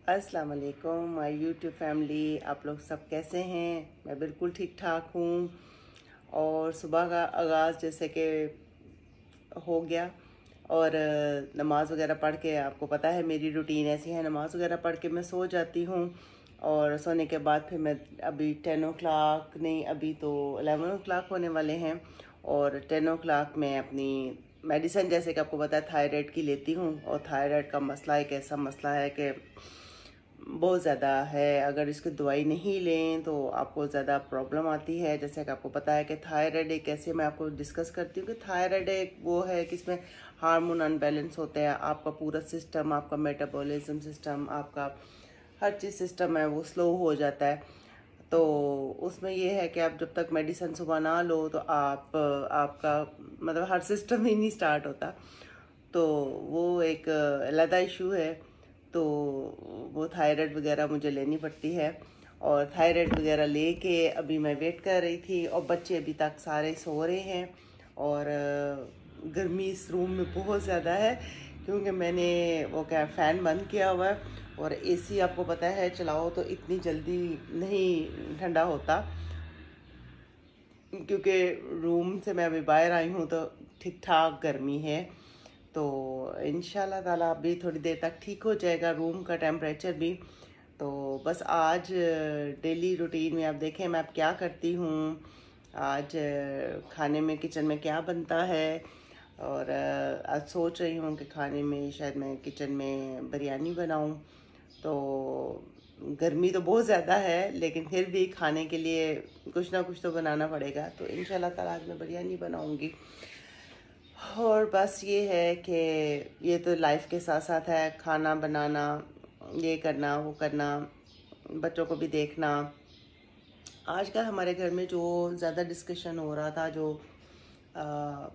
अस्सलाम वालेकुम my YouTube family. आप लोग सब कैसे हैं? मैं बिल्कुल ठीक ठाक हूँ। और सुबह का आगाज़ जैसे कि हो गया और नमाज़ वगैरह पढ़ के, आपको पता है मेरी रूटीन ऐसी है, नमाज़ वगैरह पढ़ के मैं सो जाती हूँ। और सोने के बाद फिर मैं अभी 10 o'clock नहीं, अभी तो 11 o'clock होने वाले हैं। और 10 o'clock में अपनी मेडिसिन, जैसे कि आपको पता है, थायराइड की लेती हूँ। और थायराइड का मसला एक ऐसा मसला है कि बहुत ज़्यादा है। अगर इसकी दवाई नहीं लें तो आपको ज़्यादा प्रॉब्लम आती है। जैसे कि आपको पता है कि थायराइड एक ऐसे, मैं आपको डिस्कस करती हूँ कि थायराइड एक वो है कि इसमें हार्मोन अनबैलेंस होते हैं। आपका पूरा सिस्टम, आपका मेटाबॉलिज्म सिस्टम, आपका हर चीज़ सिस्टम है वो स्लो हो जाता है। तो उसमें ये है कि आप जब तक मेडिसिन सुबह ना लो तो आपका मतलब हर सिस्टम ही नहीं स्टार्ट होता। तो वो एक अलग इशू है। तो वो थायराइड वगैरह मुझे लेनी पड़ती है। और थायराइड वगैरह लेके अभी मैं वेट कर रही थी। और बच्चे अभी तक सारे सो रहे हैं। और गर्मी इस रूम में बहुत ज़्यादा है क्योंकि मैंने वो क्या फ़ैन बंद किया हुआ है। और एसी आपको पता है चलाओ तो इतनी जल्दी नहीं ठंडा होता, क्योंकि रूम से मैं अभी बाहर आई हूँ तो ठीक ठाक गर्मी है। तो इंशाल्लाह ताला अभी थोड़ी देर तक ठीक हो जाएगा रूम का टेम्परेचर भी। तो बस आज डेली रूटीन में आप देखें मैं अब क्या करती हूँ। आज खाने में किचन में क्या बनता है। और आज सोच रही हूँ कि खाने में शायद मैं किचन में बिरयानी बनाऊँ। तो गर्मी तो बहुत ज़्यादा है लेकिन फिर भी खाने के लिए कुछ ना कुछ तो बनाना पड़ेगा। तो इंशाल्लाह ताला आज मैं बिरयानी बनाऊँगी। और बस ये है कि ये तो लाइफ के साथ साथ है, खाना बनाना, ये करना वो करना, बच्चों को भी देखना। आजकल हमारे घर में जो ज़्यादा डिस्कशन हो रहा था, जो आ,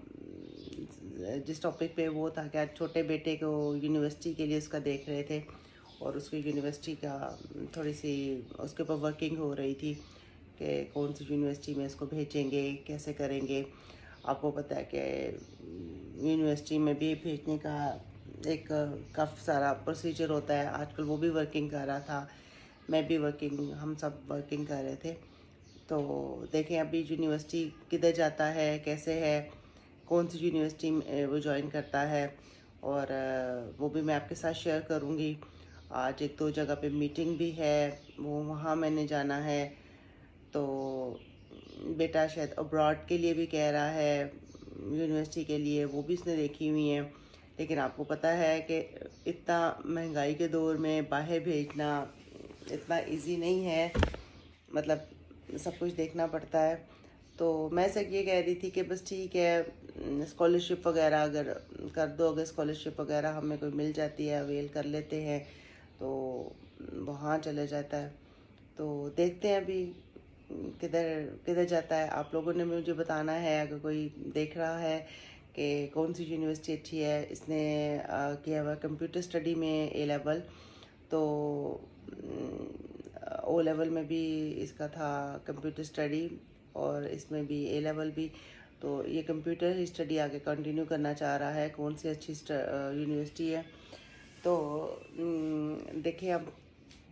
जिस टॉपिक पे वो था, क्या छोटे बेटे को यूनिवर्सिटी के लिए उसका देख रहे थे। और उसकी यूनिवर्सिटी का थोड़ी सी उसके ऊपर वर्किंग हो रही थी कि कौन सी यूनिवर्सिटी में इसको भेजेंगे, कैसे करेंगे। आपको पता है कि यूनिवर्सिटी में भी भेजने का एक काफ़ी सारा प्रोसीजर होता है। आजकल वो भी वर्किंग कर रहा था, मैं भी वर्किंग, हम सब वर्किंग कर रहे थे। तो देखें अभी यूनिवर्सिटी किधर जाता है, कैसे है, कौन सी यूनिवर्सिटी में वो ज्वाइन करता है। और वो भी मैं आपके साथ शेयर करूँगी। आज एक दो जगह पे मीटिंग भी है, वो वहाँ मैंने जाना है। तो बेटा शायद अब्रॉड के लिए भी कह रहा है, यूनिवर्सिटी के लिए, वो भी उसने देखी हुई है। लेकिन आपको पता है कि इतना महंगाई के दौर में बाहर भेजना इतना इजी नहीं है, मतलब सब कुछ देखना पड़ता है। तो मैं से ये कह रही थी कि बस ठीक है, स्कॉलरशिप वगैरह अगर कर दो, अगर स्कॉलरशिप वगैरह हमें कोई मिल जाती है, अवेल कर लेते हैं तो वहाँ चले जाता है। तो देखते हैं अभी किधर किधर जाता है। आप लोगों ने मुझे बताना है अगर कोई देख रहा है कि कौन सी यूनिवर्सिटी अच्छी है। इसने किया हुआ कंप्यूटर स्टडी में ए लेवल, तो ओ लेवल में भी इसका था कंप्यूटर स्टडी और इसमें भी ए लेवल भी। तो ये कंप्यूटर ही स्टडी आगे कंटिन्यू करना चाह रहा है, कौन सी अच्छी यूनिवर्सिटी है। तो देखिए अब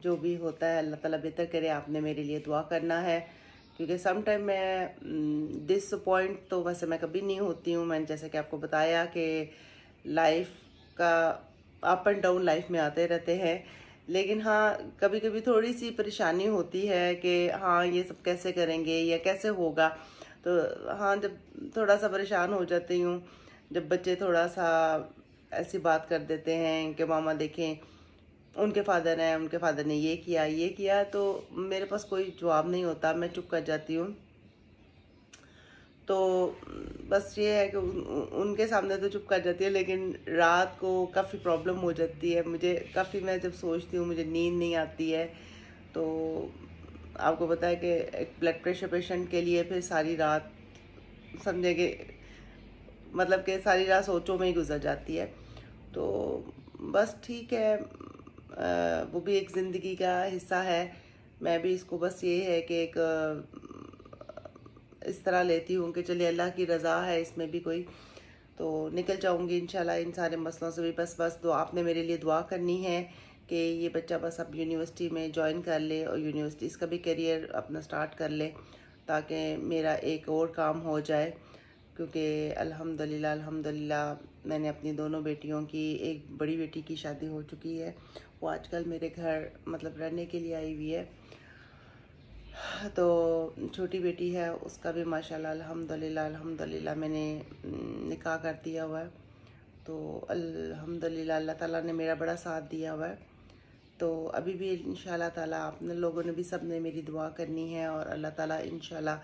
जो भी होता है अल्लाह ताला बेहतर करे। आपने मेरे लिए दुआ करना है क्योंकि सम टाइम मैं डिसअपॉइंट तो वैसे मैं कभी नहीं होती हूँ। मैंने जैसे कि आपको बताया कि लाइफ का अप एंड डाउन लाइफ में आते रहते हैं। लेकिन हाँ, कभी कभी थोड़ी सी परेशानी होती है कि हाँ ये सब कैसे करेंगे या कैसे होगा। तो हाँ, जब थोड़ा सा परेशान हो जाती हूँ जब बच्चे थोड़ा सा ऐसी बात कर देते हैं कि मामा देखें उनके फादर हैं, उनके फादर ने ये किया, तो मेरे पास कोई जवाब नहीं होता, मैं चुप कर जाती हूँ। तो बस ये है कि उनके सामने तो चुप कर जाती है, लेकिन रात को काफ़ी प्रॉब्लम हो जाती है मुझे काफ़ी। मैं जब सोचती हूँ मुझे नींद नहीं आती है। तो आपको पता है कि एक ब्लड प्रेशर पेशेंट के लिए फिर सारी रात समझे कि मतलब कि सारी रात सोचों में ही गुजर जाती है। तो बस ठीक है, वो भी एक ज़िंदगी का हिस्सा है। मैं भी इसको बस ये है कि एक इस तरह लेती हूँ कि चलिए अल्लाह की रज़ा है इसमें भी कोई, तो निकल जाऊँगी इंशाल्लाह इन सारे मसलों से भी। बस तो आपने मेरे लिए दुआ करनी है कि ये बच्चा बस अब यूनिवर्सिटी में ज्वाइन कर ले और यूनिवर्सिटी इसका भी करियर अपना स्टार्ट कर ले, ताकि मेरा एक और काम हो जाए। क्योंकि अल्हम्दुलिल्लाह मैंने अपनी दोनों बेटियों की, एक बड़ी बेटी की शादी हो चुकी है, वो आजकल मेरे घर मतलब रहने के लिए आई हुई है। तो छोटी बेटी है, उसका भी माशाल्लाह अल्हम्दुलिल्लाह मैंने निकाह कर दिया हुआ है। तो अल्हम्दुलिल्लाह अल्लाह ताला ने मेरा बड़ा साथ दिया हुआ है। तो अभी भी इंशाल्लाह ताला आप लोगों ने भी सब ने मेरी दुआ करनी है, और अल्लाह ताला इंशाल्लाह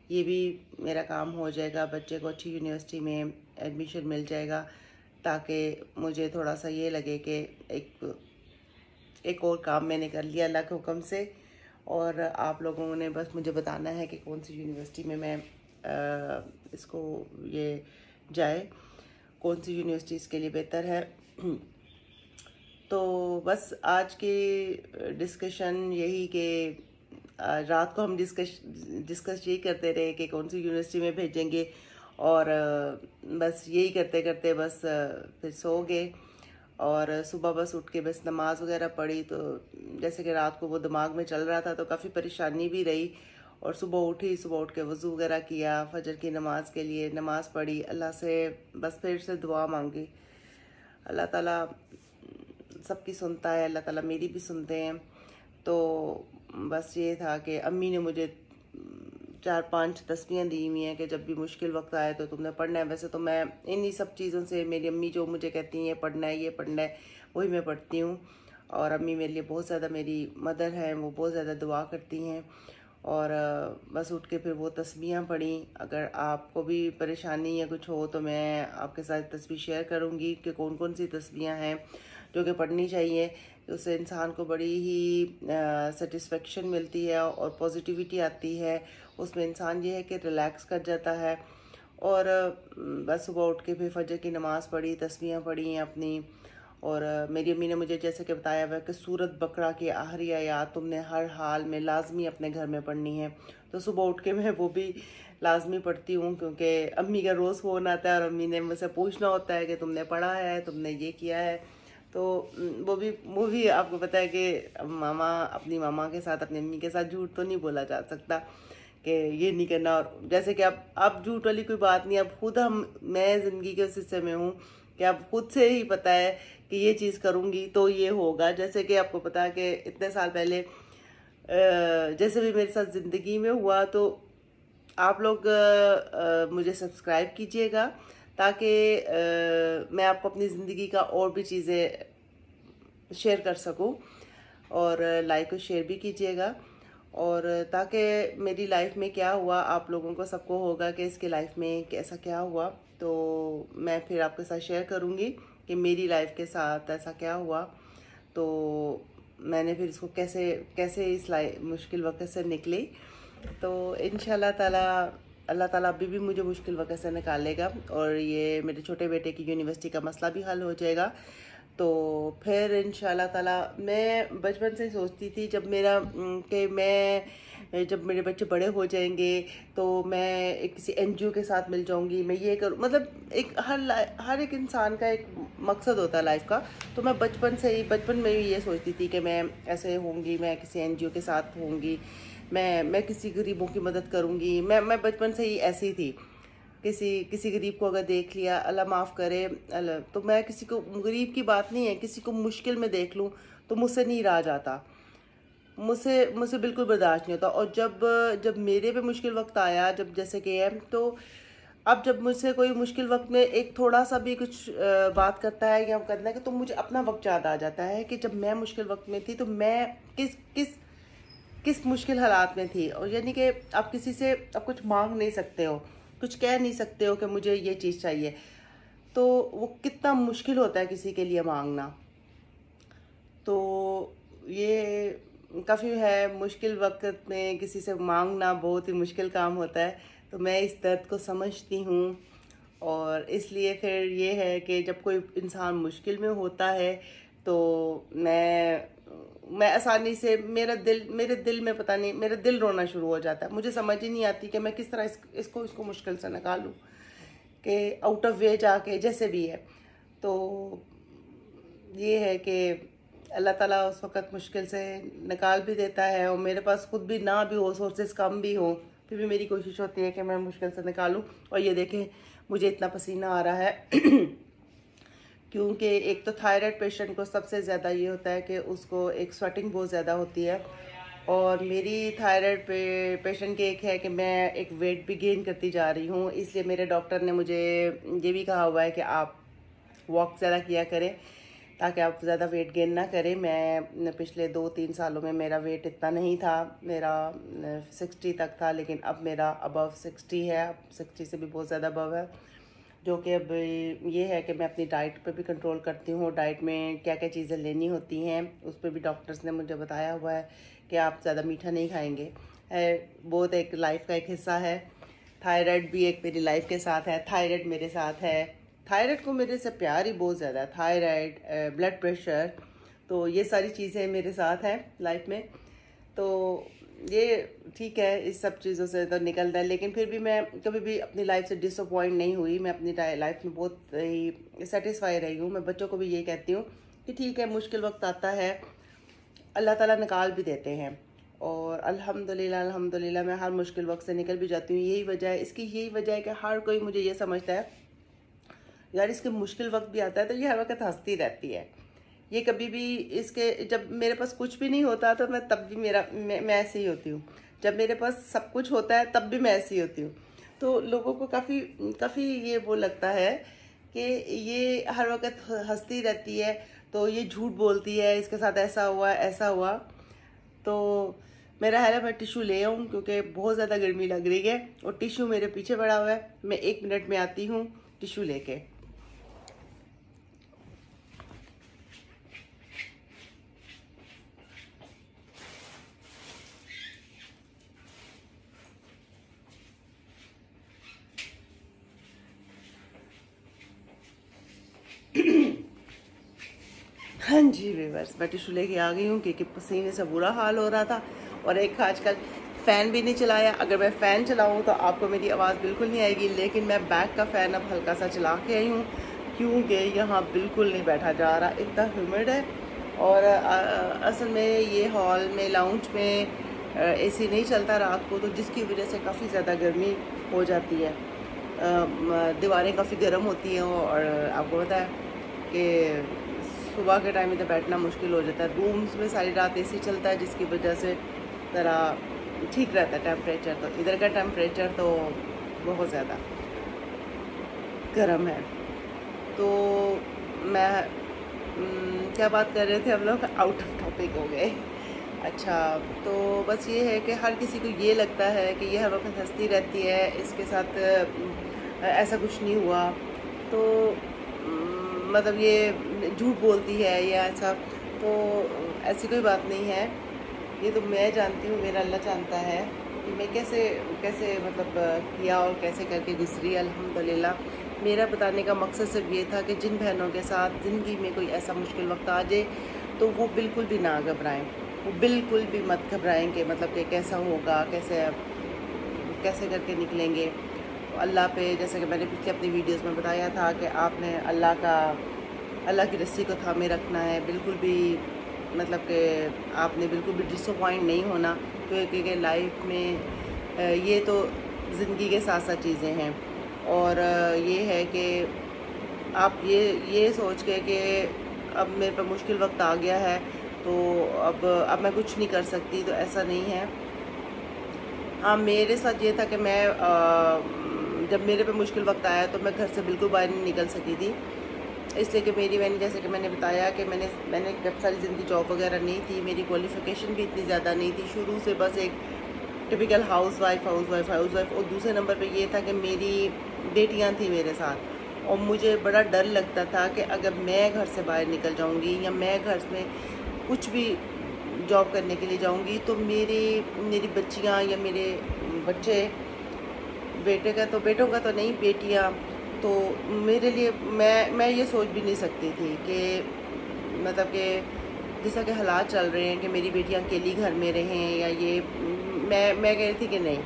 ये भी मेरा काम हो जाएगा, बच्चे को अच्छी यूनिवर्सिटी में एडमिशन मिल जाएगा, ताकि मुझे थोड़ा सा ये लगे कि एक और काम मैंने कर लिया अल्लाह के हुक्म से। और आप लोगों ने बस मुझे बताना है कि कौन सी यूनिवर्सिटी में मैं इसको ये जाए, कौन सी यूनिवर्सिटी इसके लिए बेहतर है। तो बस आज की डिस्कशन यही कि रात को हम डिस्कस यही करते रहे कि कौन सी यूनिवर्सिटी में भेजेंगे, और बस यही करते करते बस फिर सो गए। और सुबह बस उठ के बस नमाज वगैरह पढ़ी, तो जैसे कि रात को वो दिमाग में चल रहा था तो काफ़ी परेशानी भी रही। और सुबह उठी, सुबह उठ के वज़ू वगैरह किया, फजर की नमाज के लिए नमाज पढ़ी, अल्लाह से बस फिर से दुआ मांगी। अल्लाह ताला सबकी सुनता है, अल्लाह ताला मेरी भी सुनते हैं। तो बस ये था कि अम्मी ने मुझे 4-5 तस्बीहें दी हुई हैं कि जब भी मुश्किल वक्त आए तो तुमने पढ़ना है। वैसे तो मैं इन्हीं सब चीज़ों से, मेरी अम्मी जो मुझे कहती हैं ये पढ़ना है, ये पढ़ना है, वही मैं पढ़ती हूँ। और अम्मी मेरे लिए बहुत ज़्यादा, मेरी मदर हैं, वो बहुत ज़्यादा दुआ करती हैं। और बस उठ के फिर वो तस्बीहें पढ़ी। अगर आपको भी परेशानी या कुछ हो तो मैं आपके साथ तस्बीह शेयर करूँगी कि कौन कौन सी तस्बीहें हैं जो कि पढ़नी चाहिए। उससे इंसान को बड़ी ही सेटिस्फेक्शन मिलती है और पॉजिटिविटी आती है। उसमें इंसान ये है कि रिलैक्स कर जाता है। और बस सुबह उठ के फिर फजर की नमाज़ पढ़ी, तस्बीहें पढ़ी हैं अपनी। और मेरी अम्मी ने मुझे जैसे कि बताया हुआ है कि सूरत बकरा की आखिरी आयत तुमने हर हाल में लाजमी अपने घर में पढ़नी है। तो सुबह उठ के मैं वो भी लाजमी पढ़ती हूँ, क्योंकि अम्मी का रोज़ फ़ोन आता है और अम्मी ने मुझसे पूछना होता है कि तुमने पढ़ा है, तुमने ये किया है। तो वो भी आपको पता है कि मामा, अपनी मामा के साथ, अपनी अम्मी के साथ झूठ तो नहीं बोला जा सकता कि ये नहीं करना। और जैसे कि अब झूठ वाली कोई बात नहीं, अब खुद मैं ज़िंदगी के उस हिस्से में हूँ कि अब खुद से ही पता है कि ये चीज़ करूँगी तो ये होगा। जैसे कि आपको पता है कि इतने साल पहले जैसे भी मेरे साथ ज़िंदगी में हुआ, तो आप लोग मुझे सब्सक्राइब कीजिएगा, ताकि मैं आपको अपनी ज़िंदगी का और भी चीज़ें शेयर कर सकूं। और लाइक और शेयर भी कीजिएगा, और ताकि मेरी लाइफ में क्या हुआ आप लोगों को सबको होगा कि इसके लाइफ में कैसा क्या हुआ। तो मैं फिर आपके साथ शेयर करूंगी कि मेरी लाइफ के साथ ऐसा क्या हुआ, तो मैंने फिर इसको कैसे कैसे इस मुश्किल वक्त से निकली। तो इंशाल्लाह ताला अल्लाह ताला अभी भी मुझे मुश्किल वक्त से निकालेगा, और ये मेरे छोटे बेटे की यूनिवर्सिटी का मसला भी हल हो जाएगा। तो फिर इंशाल्लाह ताला मैं बचपन से सोचती थी जब मेरे बच्चे बड़े हो जाएंगे तो मैं किसी एनजीओ के साथ मिल जाऊंगी, मैं ये करूँ। मतलब एक हर एक इंसान का एक मकसद होता है लाइफ का। तो मैं बचपन में ही ये सोचती थी कि मैं ऐसे होंगी, मैं किसी एनजीओ के साथ होंगी, मैं किसी गरीबों की मदद करूंगी। मैं बचपन से ही ऐसी थी, किसी गरीब को अगर देख लिया, अल्लाह माफ़ करे, तो मैं किसी को, गरीब की बात नहीं है, किसी को मुश्किल में देख लूँ तो मुझसे नहीं रहा जाता, मुझसे बिल्कुल बर्दाश्त नहीं होता। और जब मेरे पे मुश्किल वक्त आया, जब जैसे कि है, तो अब जब मुझसे कोई मुश्किल वक्त में एक थोड़ा सा भी कुछ बात करता है या करना है, तो मुझे अपना वक्त याद आ जाता है कि जब मैं मुश्किल वक्त में थी तो मैं किस मुश्किल हालात में थी। और यानी कि आप किसी से आप कुछ मांग नहीं सकते हो, कुछ कह नहीं सकते हो कि मुझे ये चीज़ चाहिए, तो वो कितना मुश्किल होता है किसी के लिए मांगना। तो ये काफ़ी है, मुश्किल वक्त में किसी से मांगना बहुत ही मुश्किल काम होता है। तो मैं इस दर्द को समझती हूँ, और इसलिए फिर ये है कि जब कोई इंसान मुश्किल में होता है तो मैं आसानी से, मेरे दिल में पता नहीं, मेरा दिल रोना शुरू हो जाता है। मुझे समझ ही नहीं आती कि मैं किस तरह इसको मुश्किल से निकालूं, कि आउट ऑफ वे जाके जैसे भी है। तो ये है कि अल्लाह ताला उस वक़्त मुश्किल से निकाल भी देता है, और मेरे पास खुद भी ना भी हो, सोर्सेज कम भी हो, फिर भी मेरी कोशिश होती है कि मैं मुश्किल से निकालूं। और ये देखें मुझे इतना पसीना आ रहा है क्योंकि एक तो थायराइड पेशेंट को सबसे ज़्यादा ये होता है कि उसको एक स्वेटिंग बहुत ज़्यादा होती है, और मेरी थायराइड पेशेंट की एक है कि मैं एक वेट भी गेन करती जा रही हूँ। इसलिए मेरे डॉक्टर ने मुझे ये भी कहा हुआ है कि आप वॉक ज़्यादा किया करें ताकि आप ज़्यादा वेट गेन ना करें। मैं पिछले 2-3 सालों में मेरा वेट इतना नहीं था, मेरा 60 तक था, लेकिन अब मेरा अबव 60 है, अब 60 से भी बहुत ज़्यादा अबव है। जो कि अब ये है कि मैं अपनी डाइट पे भी कंट्रोल करती हूँ। डाइट में क्या क्या चीज़ें लेनी होती हैं उस पर भी डॉक्टर्स ने मुझे बताया हुआ है कि आप ज़्यादा मीठा नहीं खाएंगे। बहुत एक लाइफ का एक हिस्सा है। थायराइड भी एक मेरी लाइफ के साथ है, थायराइड मेरे साथ है। थायराइड को मेरे से प्यार ही बहुत ज़्यादा है। थायराइड, ब्लड प्रेशर, तो ये सारी चीज़ें मेरे साथ हैं लाइफ में। तो ये ठीक है, इस सब चीज़ों से तो निकलता है, लेकिन फिर भी मैं कभी भी अपनी लाइफ से डिसअपॉइंट नहीं हुई। मैं अपनी लाइफ में बहुत ही सेटिस्फाई रही हूँ। मैं बच्चों को भी यही कहती हूँ कि ठीक है, मुश्किल वक्त आता है, अल्लाह ताला निकाल भी देते हैं, और अल्हम्दुलिल्लाह मैं हर मुश्किल वक्त से निकल भी जाती हूँ। यही वजह है, इसकी यही वजह है कि हर कोई मुझे ये समझता है यार इसके मुश्किल वक्त भी आता है तो ये हर वक्त हंसती रहती है। ये कभी भी इसके, जब मेरे पास कुछ भी नहीं होता तो मैं तब भी मैं ऐसे ही होती हूँ। जब मेरे पास सब कुछ होता है तब भी मैं ऐसी होती हूँ। तो लोगों को काफ़ी ये वो लगता है कि ये हर वक्त हंसती रहती है, तो ये झूठ बोलती है, इसके साथ ऐसा हुआ ऐसा हुआ। तो मेरा है मैं टिशू ले आऊँ क्योंकि बहुत ज़्यादा गर्मी लग रही है, और टिशू मेरे पीछे पड़ा हुआ है। मैं 1 मिनट में आती हूँ टिशू लेके। हाँ जी व्यूअर्स, मैं टिशू लेके आ गई हूँ क्योंकि पसीने से बुरा हाल हो रहा था, और एक आजकल फ़ैन भी नहीं चलाया। अगर मैं फ़ैन चलाऊँ तो आपको मेरी आवाज़ बिल्कुल नहीं आएगी, लेकिन मैं बैक का फ़ैन अब हल्का सा चला के आई हूँ क्योंकि यहाँ बिल्कुल नहीं बैठा जा रहा, इतना ह्यूमिड है। और असल में ये हॉल में लाउंज में एसी नहीं चलता रात को, तो जिसकी वजह से काफ़ी ज़्यादा गर्मी हो जाती है। दीवारें काफ़ी गर्म होती हैं, और आपको पता है कि सुबह के टाइम में तो बैठना मुश्किल हो जाता है। रूम्स में सारी रात एसी चलता है, जिसकी वजह से ज़रा ठीक रहता है टेम्परेचर। तो इधर का टेम्परेचर तो बहुत ज़्यादा गर्म है। तो मैं क्या बात कर रहे थे हम लोग, आउट ऑफ टॉपिक हो गए। अच्छा, तो बस ये है कि हर किसी को ये लगता है कि ये हर वक्त हंसती रहती है, इसके साथ ऐसा कुछ नहीं हुआ, तो मतलब ये झूठ बोलती है या ऐसा। तो ऐसी कोई बात नहीं है, ये तो मैं जानती हूँ, मेरा अल्लाह जानता है कि मैं कैसे कैसे मतलब किया और कैसे करके गुजरी। अल्हम्दुलिल्लाह मेरा बताने का मकसद सिर्फ ये था कि जिन बहनों के साथ ज़िंदगी में कोई ऐसा मुश्किल वक्त आ जाए तो वो बिल्कुल भी ना घबराएं, वो बिल्कुल भी मत घबराएं कि मतलब कि कैसा होगा, कैसे कैसे करके निकलेंगे। अल्लाह पे, जैसे कि मैंने पिछले अपनी वीडियोस में बताया था कि आपने अल्लाह की रस्सी को थामे रखना है। बिल्कुल भी मतलब कि आपने बिल्कुल भी डिसअपॉइंट नहीं होना, क्योंकि लाइफ में ये तो ज़िंदगी के साथ साथ चीज़ें हैं। और ये है कि आप ये सोच के कि अब मेरे पर मुश्किल वक्त आ गया है तो अब मैं कुछ नहीं कर सकती, तो ऐसा नहीं है। हाँ, मेरे साथ ये था कि मैं जब मेरे पे मुश्किल वक्त आया तो मैं घर से बिल्कुल बाहर नहीं निकल सकी थी, इसलिए कि मैंने जैसे कि मैंने बताया कि मैंने जब सारी ज़िंदगी जॉब वगैरह नहीं थी, मेरी क्वालिफ़िकेशन भी इतनी ज़्यादा नहीं थी, शुरू से बस एक टिपिकल हाउसवाइफ। और दूसरे नंबर पे ये था कि मेरी बेटियां थी मेरे साथ, और मुझे बड़ा डर लगता था कि अगर मैं घर से बाहर निकल जाऊंगी या मैं घर में कुछ भी जॉब करने के लिए जाऊंगी तो मेरी बच्चियां या मेरे बच्चे, बेटों का तो नहीं, बेटियां, तो मेरे लिए मैं ये सोच भी नहीं सकती थी कि मतलब कि जैसा कि हालात चल रहे हैं कि मेरी बेटियां अकेली घर में रहें, या ये मैं कह रही थी कि नहीं,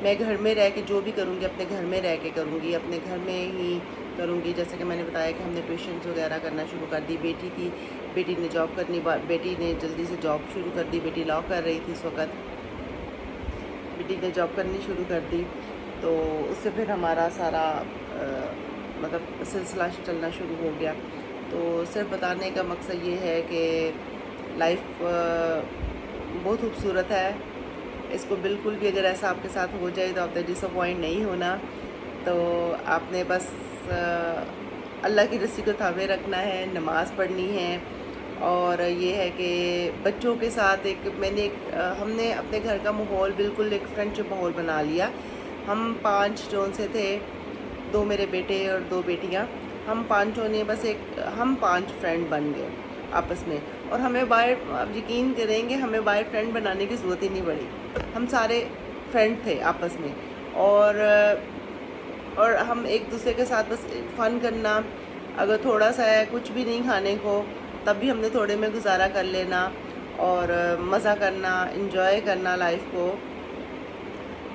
मैं घर में रह के जो भी करूँगी अपने घर में रह के करूँगी, अपने घर में ही करूँगी। जैसे कि मैंने बताया कि हमने ट्यूशन्स वगैरह करना शुरू कर दी। बेटी ने जॉब करनी, बेटी ने जल्दी से जॉब शुरू कर दी। बेटी लॉ कर रही थी इस वक्त, बेटी ने जॉब करनी शुरू कर दी। तो उससे फिर हमारा सारा मतलब सिलसिला चलना शुरू हो गया। तो सिर्फ बताने का मकसद ये है कि लाइफ बहुत खूबसूरत है। इसको बिल्कुल भी अगर ऐसा आपके साथ हो जाए तो आपने डिसअपॉइंट नहीं होना। तो आपने बस अल्लाह की रस्सी को थामे रखना है, नमाज़ पढ़नी है। और ये है कि बच्चों के साथ हमने अपने घर का माहौल बिल्कुल एक फ्रेंडशिप माहौल बना लिया। हम 5 जोन से थे, 2 मेरे बेटे और 2 बेटियां। हम पाँचों ने बस हम 5 फ्रेंड बन गए आपस में। और हमें बाहर, आप यकीन करेंगे, हमें बाहर फ्रेंड बनाने की ज़रूरत ही नहीं पड़ी। हम सारे फ्रेंड थे आपस में। और हम एक दूसरे के साथ बस फ़न करना, अगर थोड़ा सा है कुछ भी नहीं खाने को तब भी हमने थोड़े में गुजारा कर लेना और मज़ा करना, इंजॉय करना लाइफ को।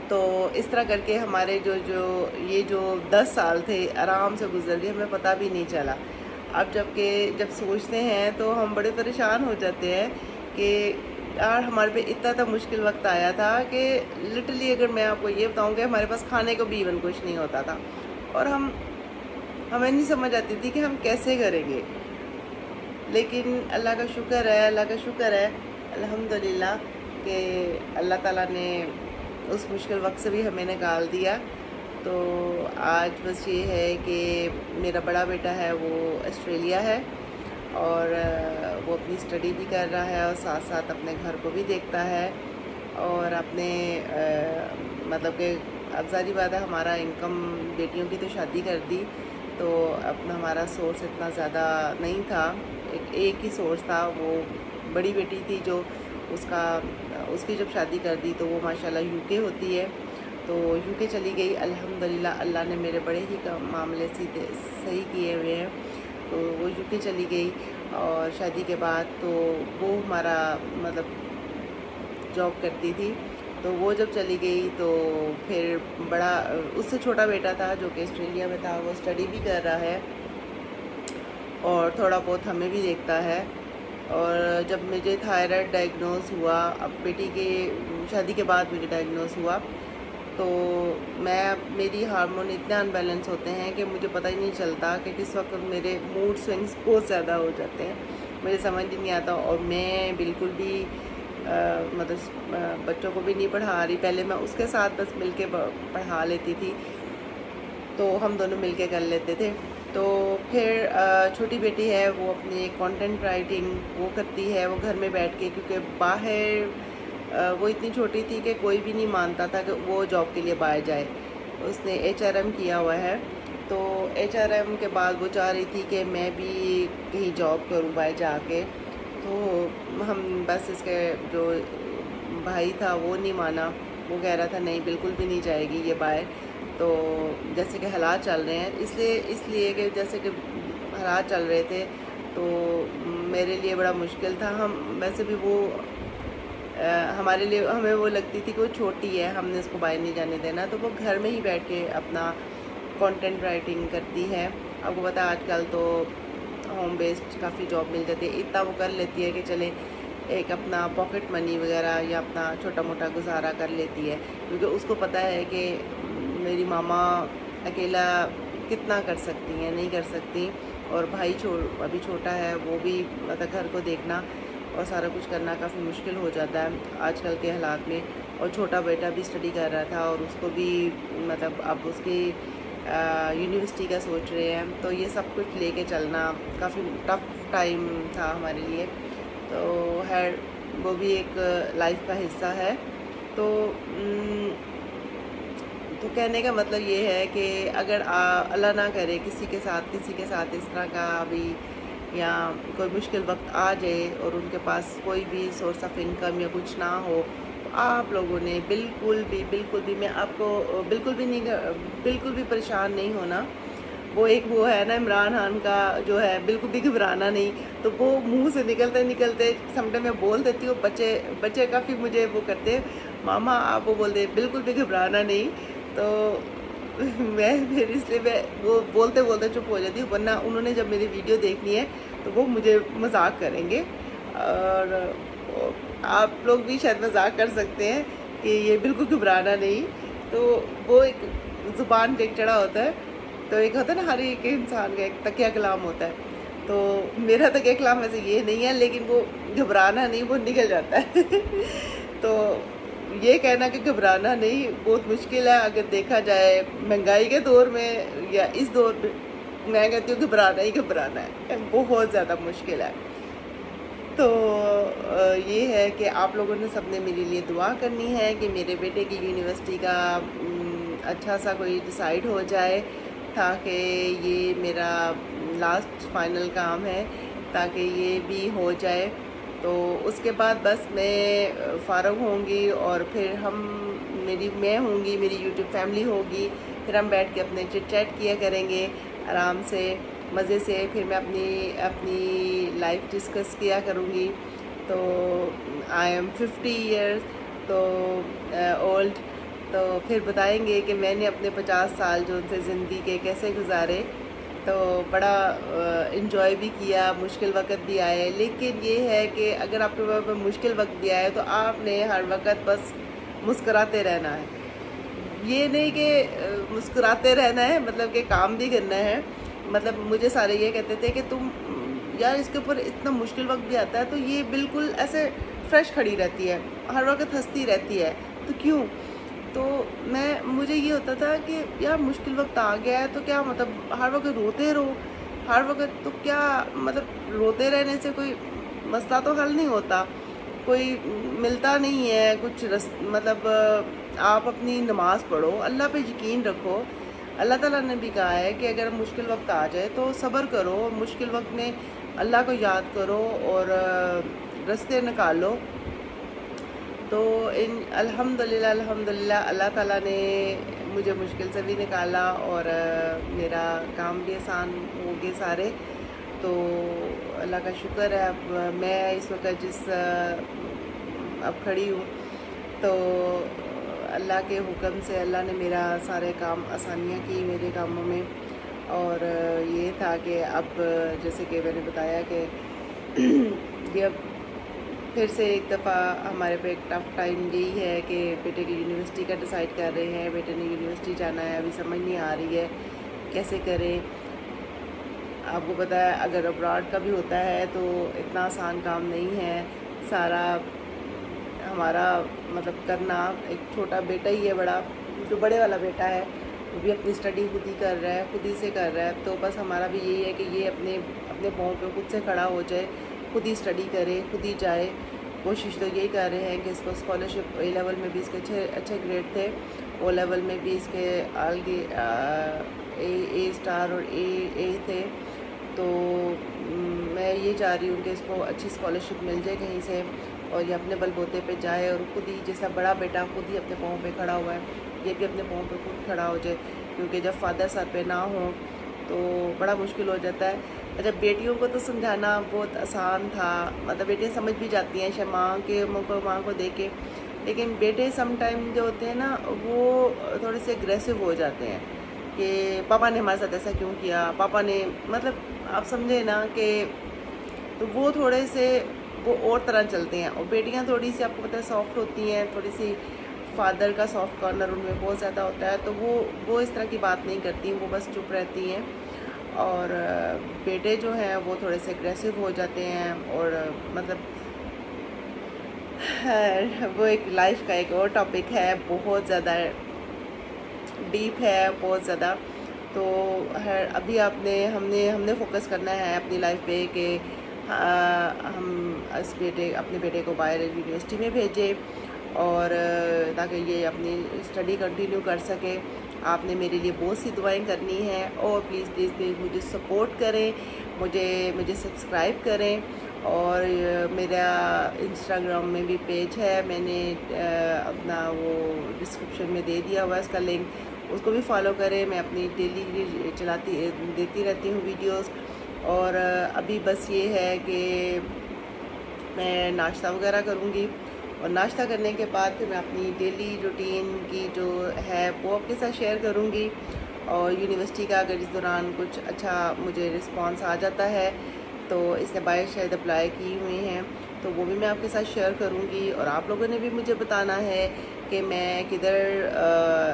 तो इस तरह करके हमारे जो 10 साल थे आराम से गुजर गए, हमें पता भी नहीं चला। अब जब सोचते हैं तो हम बड़े परेशान हो जाते हैं कि यार हमारे पे इतना मुश्किल वक्त आया था कि लिटरली अगर मैं आपको ये बताऊं कि हमारे पास खाने को भी इवन कुछ नहीं होता था। और हमें नहीं समझ आती थी कि हम कैसे करेंगे। लेकिन अल्लाह का शुक्र है अल्हम्दुलिल्लाह कि अल्लाह ताला ने उस मुश्किल वक्त से भी हमें निकाल दिया। तो आज बस ये है कि मेरा बड़ा बेटा है वो ऑस्ट्रेलिया है और वो अपनी स्टडी भी कर रहा है और साथ साथ अपने घर को भी देखता है। और अपने मतलब कि अब सारी बात है, हमारा इनकम, बेटियों की तो शादी कर दी तो अपना हमारा सोर्स इतना ज़्यादा नहीं था। एक ही सोर्स था, वो बड़ी बेटी थी जो उसकी जब शादी कर दी तो वो माशाल्लाह यूके होती है, तो यूके चली गई। अल्हम्दुलिल्लाह अल्लाह ने मेरे बड़े ही मामले सही किए हुए हैं। तो वो यूके चली गई और शादी के बाद तो वो हमारा मतलब जॉब करती थी। तो वो जब चली गई तो फिर बड़ा उससे छोटा बेटा था जो कि ऑस्ट्रेलिया में था, वो स्टडी भी कर रहा है और थोड़ा बहुत हमें भी देखता है। और जब मुझे थायराइड डायग्नोस हुआ, अब बेटी के शादी के बाद मुझे डायग्नोस हुआ, तो मेरी हार्मोन इतने अनबैलेंस होते हैं कि मुझे पता ही नहीं चलता कि किस वक्त मेरे मूड स्विंग्स बहुत ज़्यादा हो जाते हैं, मुझे समझ ही नहीं आता। और मैं बिल्कुल भी मतलब बच्चों को भी नहीं पढ़ा रही। पहले मैं उसके साथ बस मिलके पढ़ा लेती थी, तो हम दोनों मिलके कर लेते थे। तो फिर छोटी बेटी है वो अपनी कंटेंट राइटिंग वो करती है, वो घर में बैठ के, क्योंकि बाहर वो इतनी छोटी थी कि कोई भी नहीं मानता था कि वो जॉब के लिए बाहर जाए। उसने HRM किया हुआ है, तो HRM के बाद वो चाह रही थी कि मैं भी कहीं जॉब करूँ बाहर जाके। तो हम बस इसके जो भाई था वो नहीं माना, वो कह रहा था नहीं बिल्कुल भी नहीं जाएगी ये बाहर। तो जैसे कि हालात चल रहे हैं, इसलिए कि जैसे कि हालात चल रहे थे तो मेरे लिए बड़ा मुश्किल था। हम वैसे भी वो हमारे लिए, हमें वो लगती थी कि वो छोटी है, हमने उसको बाहर नहीं जाने देना। तो वो घर में ही बैठ के अपना कंटेंट राइटिंग करती है। आपको पता है आजकल तो होम बेस्ड काफ़ी जॉब मिल जाती है, इतना वो कर लेती है कि चले एक अपना पॉकेट मनी वगैरह या अपना छोटा मोटा गुजारा कर लेती है, क्योंकि उसको पता है कि मेरी मामा अकेला कितना कर सकती हैं, नहीं कर सकती। और भाई अभी छोटा है, वो भी मतलब घर को देखना और सारा कुछ करना काफ़ी मुश्किल हो जाता है आजकल के हालात में। और छोटा बेटा भी स्टडी कर रहा था और उसको भी मतलब अब उसकी यूनिवर्सिटी का सोच रहे हैं। तो ये सब कुछ लेके चलना काफ़ी टफ टाइम था हमारे लिए। तो खैर वो भी एक लाइफ का हिस्सा है। तो कहने का मतलब ये है कि अगर अल्लाह ना करे किसी के साथ इस तरह का भी या कोई मुश्किल वक्त आ जाए और उनके पास कोई भी सोर्स ऑफ इनकम या कुछ ना हो, तो आप लोगों ने बिल्कुल भी मैं आपको बिल्कुल भी परेशान नहीं होना। वो है ना इमरान खान का जो है, बिल्कुल भी घबराना नहीं। तो वो मुंह से निकलते समटाइम मैं बोल देती हूँ, बच्चे काफ़ी मुझे वो करते, मामा आप वो बोलते बिल्कुल भी घबराना नहीं। तो मैं फिर इसलिए मैं वो बोलते बोलते चुप हो जाती हूँ, वरना उन्होंने जब मेरी वीडियो देखनी है तो वो मुझे मजाक करेंगे। और आप लोग भी शायद मजाक कर सकते हैं कि ये बिल्कुल घबराना नहीं। तो वो एक ज़ुबान पे एक चढ़ा होता है, तो एक होता है ना, हर एक इंसान का एक तकिया कलाम होता है। तो मेरा तकिया कलाम वैसे ये नहीं है, लेकिन वो घबराना नहीं, वो निकल जाता है। तो ये कहना कि घबराना नहीं बहुत मुश्किल है अगर देखा जाए महंगाई के दौर में या इस दौर में। मैं कहती हूँ घबराना ही घबराना है, बहुत ज़्यादा मुश्किल है। तो ये है कि आप लोगों ने सबने मेरे लिए दुआ करनी है कि मेरे बेटे की यूनिवर्सिटी का अच्छा सा कोई डिसाइड हो जाए, ताकि ये मेरा लास्ट फाइनल काम है, ताकि ये भी हो जाए। तो उसके बाद बस मैं फ़ारग होंगी और फिर मैं होंगी, मेरी यूट्यूब फैमिली होगी, फिर हम बैठ के अपने चिट चैट किया करेंगे आराम से, मज़े से। फिर मैं अपनी लाइफ डिस्कस किया करूँगी। तो आई एम 50 ईयर्स तो ओल्ड, तो फिर बताएंगे कि मैंने अपने 50 साल जो उनसे ज़िंदगी के कैसे गुजारे। तो बड़ा इन्जॉय भी किया, मुश्किल वक्त भी आए। लेकिन ये है कि अगर आपके पास मुश्किल वक्त भी आए तो आपने हर वक्त बस मुस्कुराते रहना है। ये नहीं कि मुस्कुराते रहना है, मतलब कि काम भी करना है। मतलब मुझे सारे ये कहते थे कि तुम यार इसके ऊपर इतना मुश्किल वक्त भी आता है तो ये बिल्कुल ऐसे फ्रेश खड़ी रहती है, हर वक्त हंसती रहती है, तो क्यों? तो मुझे ये होता था कि यार मुश्किल वक्त आ गया है तो क्या मतलब हर वक्त रोते रहो, हर वक्त तो क्या मतलब रोते रहने से कोई मसला तो हल नहीं होता, कोई मिलता नहीं है कुछ मतलब आप अपनी नमाज़ पढ़ो, अल्लाह पे यकीन रखो। अल्लाह ताला ने भी कहा है कि अगर मुश्किल वक्त आ जाए तो सब्र करो, मुश्किल वक्त में अल्लाह को याद करो और रास्ते निकालो। तो अल्हम्दुलिल्लाह अल्लाह ताला ने मुझे मुश्किल से भी निकाला और मेरा काम भी आसान हो गए सारे। तो अल्लाह का शुक्र है। अब मैं इस वक्त अब खड़ी हूँ, तो अल्लाह के हुक्म से अल्लाह ने मेरा सारे काम आसानियाँ की मेरे कामों में। और ये था कि अब जैसे कि मैंने बताया कि ये अब फिर से एक दफ़ा हमारे पे एक टफ़ टाइम यही है कि बेटे की यूनिवर्सिटी का डिसाइड कर रहे हैं। बेटे ने यूनिवर्सिटी जाना है, अभी समझ नहीं आ रही है कैसे करें। आपको पता है अगर अब्रॉड का भी होता है तो इतना आसान काम नहीं है सारा हमारा मतलब करना। एक छोटा बेटा ही है, बड़ा जो बड़े वाला बेटा है वो भी अपनी स्टडी खुद ही कर रहा है, खुद ही से कर रहा है। तो बस हमारा भी यही है कि ये अपने अपने पाँव पे खुद से खड़ा हो जाए, खुद ही स्टडी करे, खुद ही जाए। कोशिश तो यही कर रहे हैं कि इसको स्कॉलरशिप ए लेवल में भी इसके अच्छे ग्रेड थे, ओ लेवल में भी इसके आगे ए स्टार और ए थे। तो मैं ये चाह रही हूँ कि इसको अच्छी स्कॉलरशिप मिल जाए कहीं से और ये अपने बलबूते पे जाए और खुद ही, जैसा बड़ा बेटा खुद ही अपने पाँव पे खड़ा हुआ है, ये भी अपने पाँव पे खुद खड़ा हो जाए। क्योंकि जब फादर सर पे ना हो तो बड़ा मुश्किल हो जाता है। अच्छा, बेटियों को तो समझाना बहुत आसान था, मतलब बेटियाँ समझ भी जाती हैं शायद माँ को देख के। लेकिन बेटे सम टाइम जो होते हैं ना वो थोड़े से एग्रेसिव हो जाते हैं कि पापा ने हमारे साथ ऐसा क्यों किया, पापा ने, मतलब आप समझे ना कि तो वो थोड़े से वो और तरह चलते हैं। और बेटियाँ थोड़ी सी आपको पता है सॉफ्ट होती हैं, थोड़ी सी फादर का सॉफ्ट कॉर्नर उनमें बहुत ज़्यादा होता है, तो वो इस तरह की बात नहीं करती, वो बस चुप रहती हैं। और बेटे जो हैं वो थोड़े से एग्रेसिव हो जाते हैं और मतलब वो एक लाइफ का एक और टॉपिक है, बहुत ज़्यादा डीप है, बहुत ज़्यादा। तो अभी हमने फोकस करना है अपनी लाइफ पे कि हम अपने बेटे को बाहर यूनिवर्सिटी में भेजें और ताकि ये अपनी स्टडी कंटिन्यू कर सके। आपने मेरे लिए बहुत सी दुआएं करनी हैं और प्लीज़ मुझे सपोर्ट करें, मुझे सब्सक्राइब करें। और मेरा इंस्टाग्राम में भी पेज है, मैंने अपना वो डिस्क्रिप्शन में दे दिया हुआ है इसका लिंक, उसको भी फॉलो करें। मैं अपनी डेली देती रहती हूँ वीडियोस। और अभी बस ये है कि मैं नाश्ता वगैरह करूँगी और नाश्ता करने के बाद फिर मैं अपनी डेली रूटीन की जो है वो आपके साथ शेयर करूँगी। और यूनिवर्सिटी का अगर इस दौरान कुछ अच्छा मुझे रिस्पांस आ जाता है तो इसने बाहर शायद अप्लाई की हुई हैं तो वो भी मैं आपके साथ शेयर करूँगी। और आप लोगों ने भी मुझे बताना है कि मैं किधर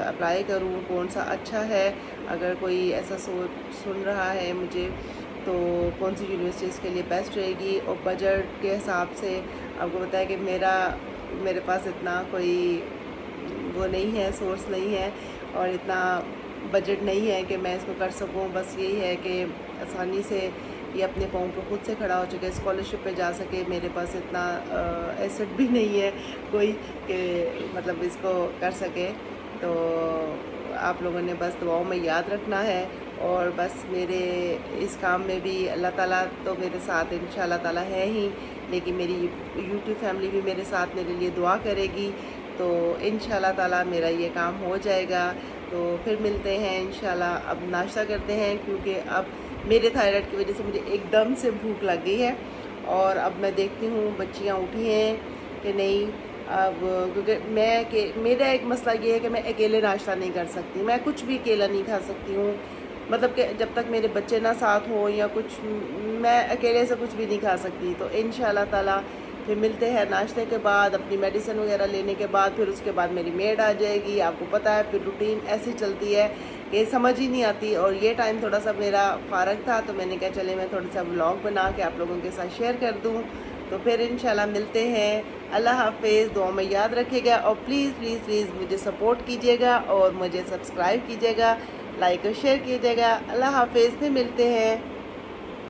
अप्लाई करूँ, कौन सा अच्छा है। अगर कोई ऐसा सुन रहा है मुझे तो कौन सी यूनिवर्सिटी इसके लिए बेस्ट रहेगी। और बजट के हिसाब से आपको बताया कि मेरे पास इतना कोई वो नहीं है, सोर्स नहीं है और इतना बजट नहीं है कि मैं इसको कर सकूं। बस यही है कि आसानी से ये अपने पाँव पर खुद से खड़ा हो सके, स्कॉलरशिप पे जा सके। मेरे पास इतना एसेट भी नहीं है कोई कि मतलब इसको कर सके। तो आप लोगों ने बस दुआओं में याद रखना है। और बस मेरे इस काम में भी अल्लाह ताला तो मेरे साथ इंशाल्लाह ताला है ही, लेकिन मेरी यूट्यूब फैमिली भी मेरे साथ मेरे लिए दुआ करेगी। तो इंशाल्लाह ताला मेरा ये काम हो जाएगा। तो फिर मिलते हैं इंशाल्लाह। अब नाश्ता करते हैं क्योंकि अब मेरे थायराइड की वजह से मुझे एकदम से भूख लग गई है। और अब मैं देखती हूँ बच्चियाँ उठी हैं कि नहीं। अब क्योंकि मेरा एक मसला ये है कि मैं अकेले नाश्ता नहीं कर सकती, मैं कुछ भी अकेला नहीं खा सकती हूँ। मतलब कि जब तक मेरे बच्चे ना साथ हों या कुछ, मैं अकेले से कुछ भी नहीं खा सकती। तो इंशाल्लाह ताला फिर मिलते हैं नाश्ते के बाद, अपनी मेडिसिन वगैरह लेने के बाद। फिर उसके बाद मेरी मेड आ जाएगी। आपको पता है फिर रूटीन ऐसी चलती है कि समझ ही नहीं आती। और ये टाइम थोड़ा सा मेरा फ़ारग था तो मैंने कहा चले मैं थोड़ा सा व्लॉग बना के आप लोगों के साथ शेयर कर दूँ। तो फिर इंशाल्लाह मिलते हैं। अल्लाह हाफिज़, दुआ में याद रखिएगा और प्लीज़ प्लीज़ प्लीज़ मुझे सपोर्ट कीजिएगा और मुझे सब्सक्राइब कीजिएगा, लाइक और शेयर कीजिएगा। अल्लाह हाफिज़, फिर मिलते हैं।